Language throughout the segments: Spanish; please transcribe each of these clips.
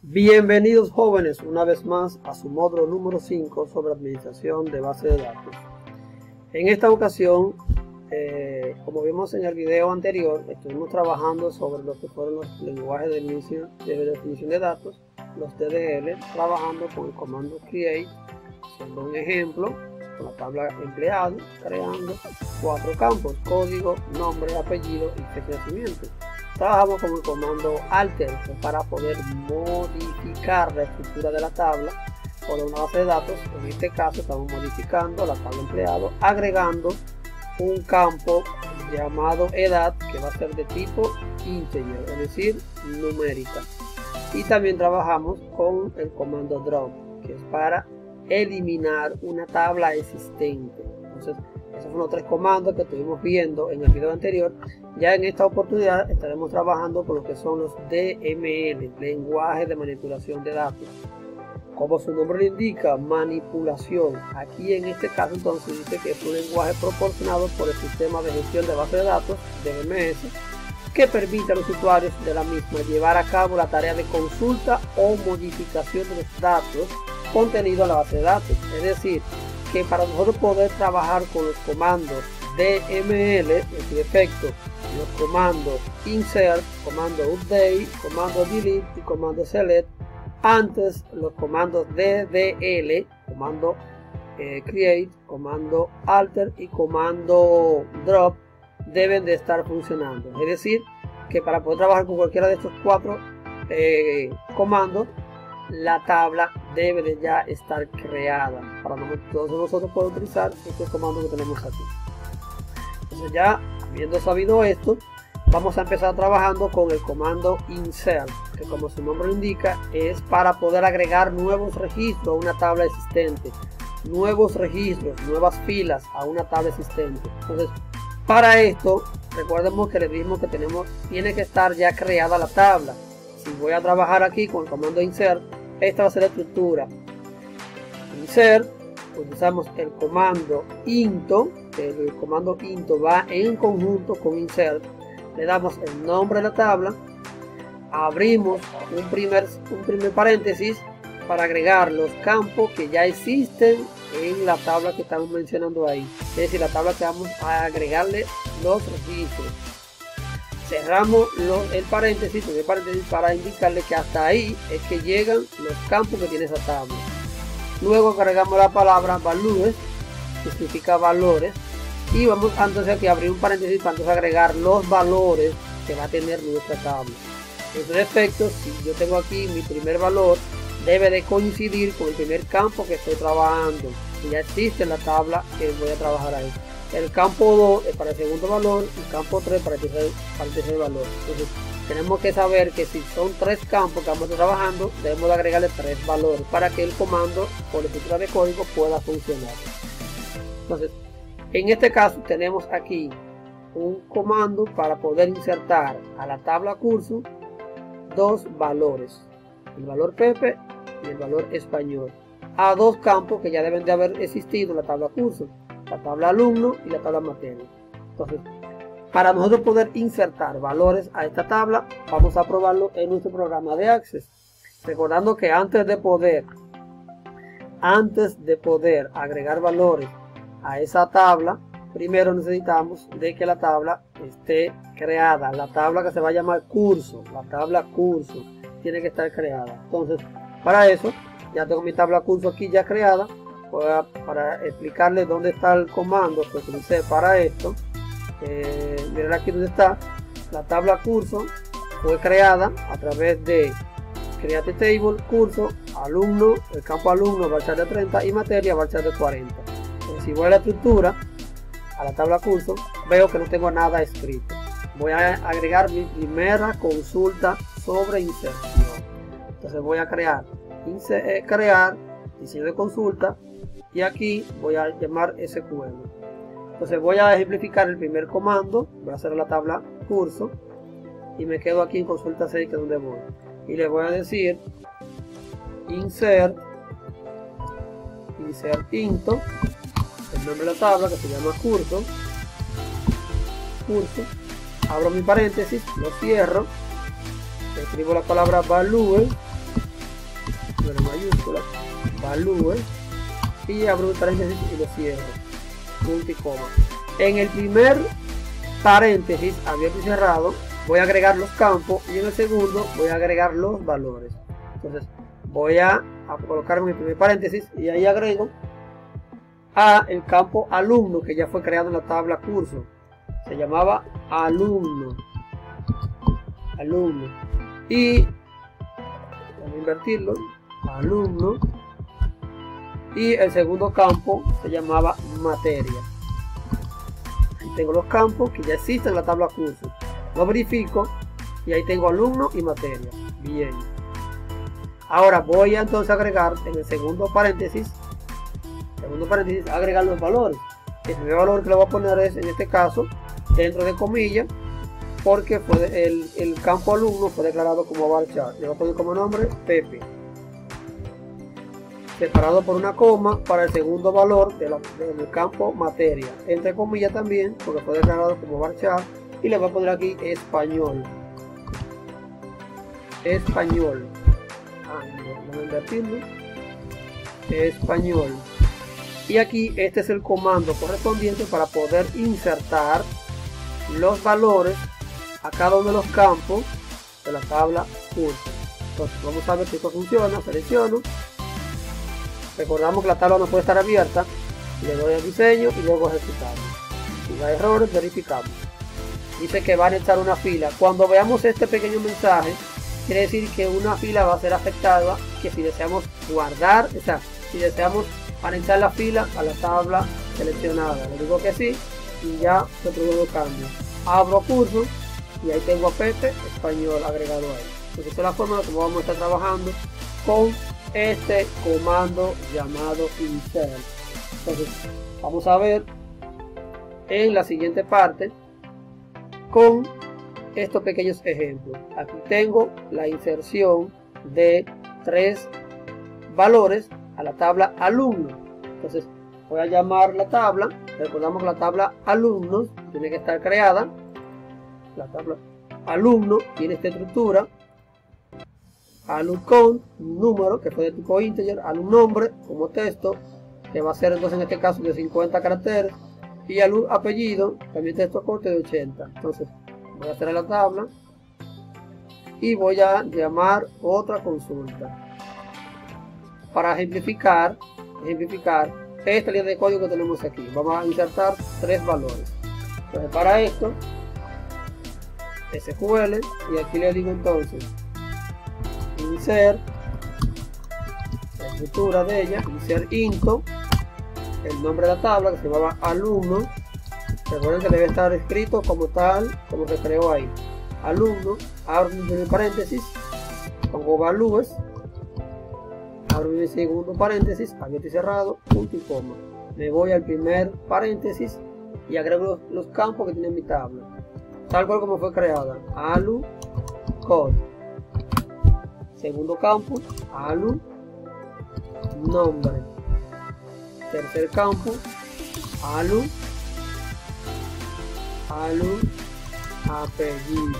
Bienvenidos jóvenes una vez más a su módulo número 5 sobre administración de base de datos. En esta ocasión, como vimos en el video anterior, estuvimos trabajando sobre lo que fueron los lenguajes de definición de datos, los DDL, trabajando con el comando create, siendo un ejemplo, con la tabla empleado, creando 4 campos: código, nombre, apellido y fecha de nacimiento. Trabajamos con el comando alter para poder modificar la estructura de la tabla o de una base de datos. En este caso estamos modificando la tabla empleado, agregando un campo llamado edad, que va a ser de tipo integer, es decir, numérica. Y también trabajamos con el comando drop, que es para eliminar una tabla existente. Entonces, esos fueron los 3 comandos que estuvimos viendo en el video anterior. Ya en esta oportunidad estaremos trabajando con lo que son los DML, lenguaje de manipulación de datos. Como su nombre lo indica, manipulación. Aquí en este caso entonces dice que es un lenguaje proporcionado por el sistema de gestión de base de datos, DMS, que permite a los usuarios de la misma llevar a cabo la tarea de consulta o modificación de los datos contenidos en la base de datos. Es decir, que para nosotros poder trabajar con los comandos DML, en su defecto, los comandos insert, comando update, comando delete y comando select, antes los comandos DDL, comando create, comando alter y comando drop deben de estar funcionando. Es decir, que para poder trabajar con cualquiera de estos 4 comandos, la tabla debe de ya estar creada para nosotros poder utilizar estos comandos que tenemos aquí. Entonces, ya habiendo sabido esto, vamos a empezar trabajando con el comando insert, que como su nombre lo indica, es para poder agregar nuevos registros a una tabla existente, nuevos registros, nuevas filas a una tabla existente. Entonces, para esto, recordemos que le dijimos que tiene que estar ya creada la tabla. Si voy a trabajar aquí con el comando insert, esta va a ser la estructura. Insert, utilizamos el comando into, que el comando into va en conjunto con insert. Le damos el nombre de la tabla, abrimos un primer paréntesis para agregar los campos que ya existen en la tabla que estamos mencionando ahí. Es decir, la tabla que vamos a agregarle los registros. Cerramos el paréntesis para indicarle que hasta ahí es que llegan los campos que tiene esa tabla. Luego agregamos la palabra values, que significa valores, y vamos entonces aquí a abrir un paréntesis para entonces agregar los valores que va a tener nuestra tabla. En su defecto, si yo tengo aquí mi primer valor, debe de coincidir con el primer campo que estoy trabajando, que ya existe en la tabla que voy a trabajar ahí. El campo 2 es para el segundo valor y el campo 3 para el tercer valor. Entonces tenemos que saber que si son 3 campos que vamos a estar trabajando, debemos de agregarle 3 valores para que el comando por estructura de código pueda funcionar. Entonces, en este caso tenemos aquí un comando para poder insertar a la tabla curso 2 valores, el valor Pepe y el valor español, a 2 campos que ya deben de haber existido en la tabla curso, la tabla alumno y la tabla materia. Entonces, para nosotros poder insertar valores a esta tabla, vamos a probarlo en nuestro programa de Access. Recordando que antes de poder agregar valores a esa tabla, primero necesitamos de que la tabla esté creada. La tabla que se va a llamar curso, la tabla curso, tiene que estar creada. Entonces, para eso, ya tengo mi tabla curso aquí ya creada. Para explicarles dónde está el comando que utilicé para esto. Miren aquí donde está la tabla curso. Fue creada a través de create table, curso, alumno, el campo alumno va a ser de 30 y materia va a ser de 40. Entonces, si voy a la estructura, a la tabla curso, veo que no tengo nada escrito. Voy a agregar mi primera consulta sobre inserción. Entonces voy a crear diseño de consulta, y aquí voy a llamar SQL. Entonces voy a ejemplificar el primer comando, voy a hacer la tabla curso y me quedo aquí en consulta 6, que es donde voy, y le voy a decir insert into, el nombre de la tabla que se llama curso, abro mi paréntesis, lo cierro, escribo la palabra value primero en mayúsculas, valúes, y abro un paréntesis y lo cierro, punto y coma. En el primer paréntesis abierto y cerrado voy a agregar los campos, y en el segundo voy a agregar los valores. Entonces voy a colocar mi primer paréntesis y ahí agrego el campo alumno, que ya fue creado en la tabla curso. Se llamaba alumno, y voy a invertirlo, alumno, y el segundo campo se llamaba materia. Ahí tengo los campos que ya existen en la tabla curso, lo verifico y ahí tengo alumno y materia. Bien, ahora voy a entonces agregar en el segundo paréntesis agregar los valores. El primer valor que le voy a poner es, en este caso, dentro de comillas, porque fue el campo alumno fue declarado como varchar. Le voy a poner como nombre Pepe, separado por una coma para el segundo valor del campo materia, entre comillas también, porque fue declarado como varchar, y le voy a poner aquí español. Vamos a invertirlo, español. Y aquí este es el comando correspondiente para poder insertar los valores a cada uno de los campos de la tabla curso. Entonces vamos a ver si esto funciona. Selecciono, recordamos que la tabla no puede estar abierta, le doy al diseño y luego ejecutamos. Si da errores, verificamos. Dice que va a anexar una fila. Cuando veamos este pequeño mensaje, quiere decir que una fila va a ser afectada, que si deseamos guardar, o sea, si deseamos anexar la fila a la tabla seleccionada, le digo que sí y ya se produjo el cambio. Abro curso y ahí tengo a Pepe español agregado ahí. Entonces esta es la forma como vamos a estar trabajando con este comando llamado insert. Entonces vamos a ver en la siguiente parte con estos pequeños ejemplos. Aquí tengo la inserción de 3 valores a la tabla alumno. Entonces voy a llamar la tabla, recordamos que la tabla alumnos tiene que estar creada. La tabla alumno tiene esta estructura: alum count, número que fue de tipo integer, alum nombre como texto, que va a ser entonces en este caso de 50 caracteres, y alum apellido, también texto corto de 80. Entonces voy a hacer la tabla y voy a llamar otra consulta para ejemplificar esta línea de código que tenemos aquí. Vamos a insertar 3 valores. Entonces para esto SQL, y aquí le digo entonces insert, la estructura de ella, insert into, el nombre de la tabla que se llamaba alumno. Recuerden que debe estar escrito como tal, como se creó ahí, alumno, abro mi paréntesis, pongo values, abro mi segundo paréntesis, abierto y cerrado, punto y coma. Me voy al primer paréntesis y agrego los campos que tiene mi tabla, tal cual como fue creada. Alu code, segundo campo, alu nombre, tercer campo, alu apellido.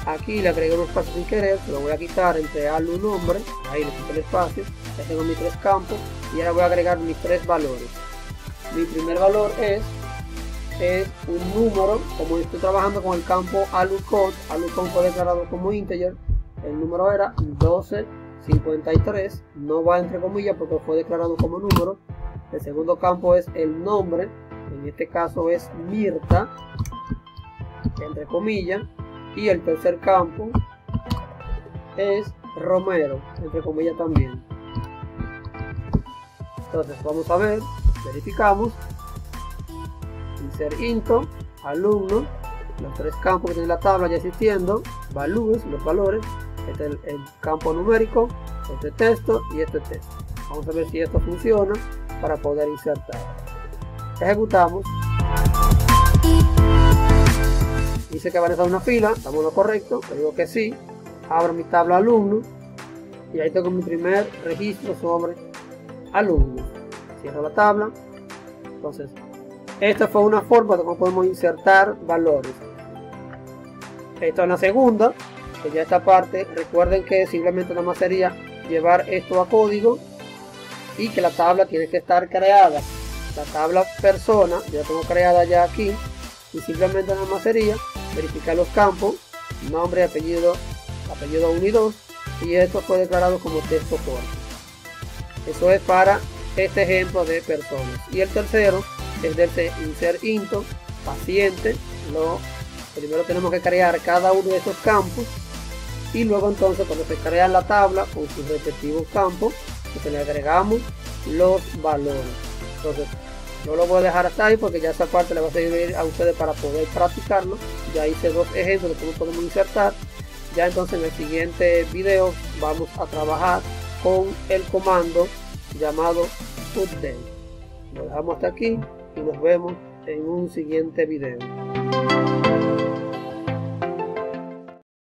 Aquí le agregué un espacio sin querer, lo voy a quitar entre alu nombre, ahí le quito el espacio, ya tengo mis 3 campos y ahora voy a agregar mis 3 valores. Mi primer valor es un número, como estoy trabajando con el campo alucode fue declarado como integer, el número era 1253, no va entre comillas porque fue declarado como número. El segundo campo es el nombre, en este caso es Mirta, entre comillas, y el tercer campo es Romero, entre comillas también. Entonces vamos a ver, verificamos, insert into, alumno, los 3 campos que tiene la tabla ya existiendo, values, los valores, este es el campo numérico, este texto y este texto. Vamos a ver si esto funciona para poder insertar. Ejecutamos. Dice que va a necesitar una fila, estamos en lo correcto, le digo que sí, abro mi tabla alumno y ahí tengo mi primer registro sobre alumno. Cierro la tabla. Entonces esta fue una forma de cómo podemos insertar valores. Esto es la segunda, pues ya esta parte, recuerden que simplemente nada más sería llevar esto a código y que la tabla tiene que estar creada. La tabla persona ya tengo creada ya aquí y simplemente nada más sería verificar los campos, nombre, apellido 1 y 2, y esto fue declarado como texto corto. Eso es para este ejemplo de personas. Y el tercero es del insert into paciente. Primero tenemos que crear cada uno de estos campos y luego entonces cuando se crea la tabla con sus respectivos campos, pues le agregamos los valores. Entonces yo lo voy a dejar hasta ahí porque ya esa parte le va a servir a ustedes para poder practicarlo. Ya hice dos ejemplos de cómo podemos insertar. Ya entonces en el siguiente video vamos a trabajar con el comando llamado update. Lo dejamos hasta aquí y nos vemos en un siguiente video.